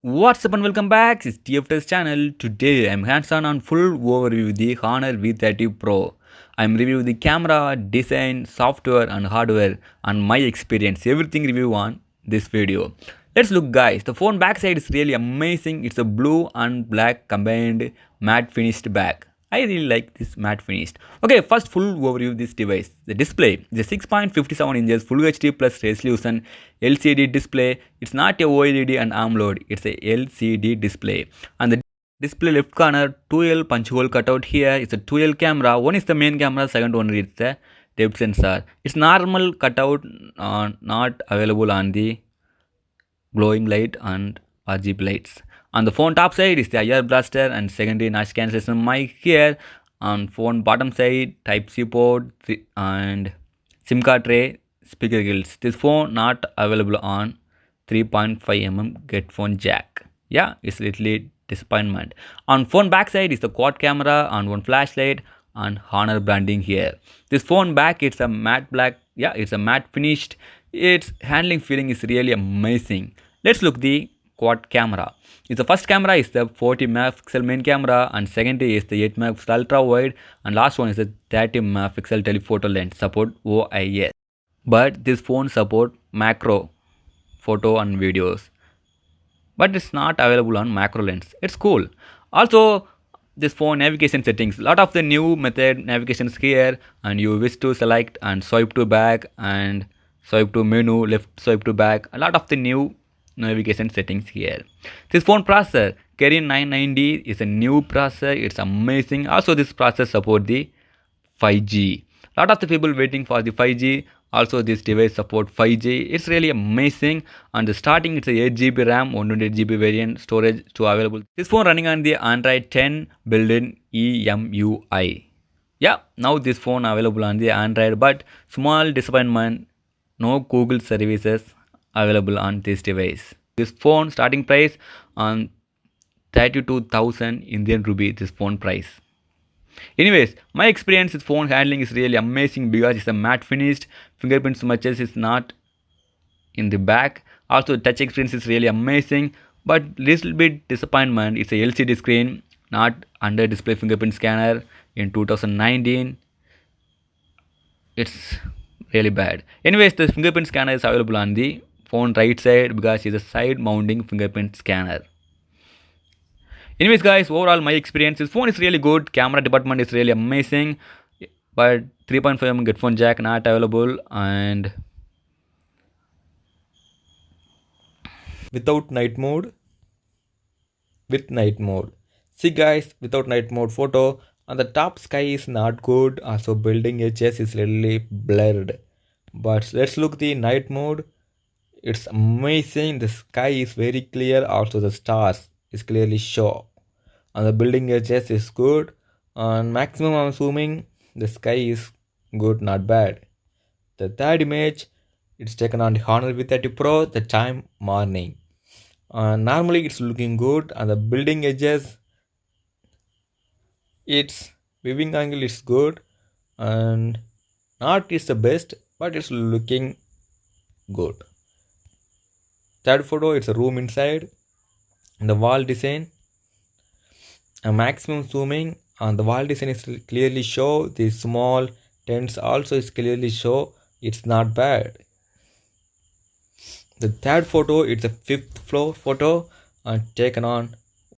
What's up and welcome back, it's TFT's channel. Today I'm hands-on on full overview of the Honor V30 Pro. I'm reviewing the camera, design, software and hardware and my experience. Everything review on this video. Let's look guys. The phone backside is really amazing. It's a blue and black combined matte finished back. I really like this matte finished. Okay, first full overview of this device. The display is a 6.57 inches Full HD plus resolution LCD display. It's not a OLED and AMOLED. It's a LCD display. And the display left corner 2L punch hole cutout here. It's a 2L camera. One is the main camera. Second one is the depth sensor. It's normal cutout, not available on the glowing light and RGB lights. On the phone top side is the IR blaster and secondary noise cancellation mic here. On phone bottom side type C port and SIM card tray, speaker grills. This phone not available on 3.5mm headphone jack. Yeah, it's literally disappointment. On phone backside is the quad camera and one flashlight and Honor branding here. This phone back it's a matte black. Yeah, it's a matte finished. Its handling feeling is really amazing. Let's look the quad camera. The first camera is the 40 megapixel main camera and second is the 8 megapixel ultra wide and last one is the 30 megapixel telephoto lens support OIS. But this phone support macro photo and videos. But it's not available on macro lens. It's cool. Also this phone navigation settings, lot of the new method navigations here and you wish to select and swipe to back and swipe to menu, left swipe to back, a lot of the new navigation settings here. This phone processor Kirin 990 is a new processor. It's amazing. Also this processor support the 5G. Lot of the people waiting for the 5G. Also this device support 5G. It's really amazing. And the starting it's a 8GB RAM, 128GB variant storage to available. This phone running on the Android 10 built-in EMUI. Yeah, now this phone available on the Android, but small disappointment, no Google services available on this device. This phone starting price on 32,000 Indian rupee. This phone price. Anyways, my experience with phone handling is really amazing because it's a matte finished. Fingerprint smudges is not in the back. Also, touch experience is really amazing, but little bit disappointment. It's a LCD screen, not under display fingerprint scanner in 2019. It's really bad. Anyways, the fingerprint scanner is available on the phone right side because it's a side mounting fingerprint scanner. Anyways guys, overall my experience, this phone is really good. Camera department is really amazing, but 3.5mm headphone jack not available and without night mode, with night mode. See guys, without night mode photo on the top sky is not good. Also building edges is really blurred. But let's look the night mode. It's amazing. The sky is very clear. Also the stars is clearly show. And the building edges is good. On maximum I'm zooming, the sky is good, not bad. The third image, it's taken on the Honor V30 Pro, the time morning. Normally it's looking good. And the building edges, its viewing angle is good. And not is the best, but it's looking good. Third photo, it's a room inside. And the wall design, a maximum zooming on the wall design is clearly show. The small tents also is clearly show. It's not bad. The third photo, it's a fifth floor photo and taken on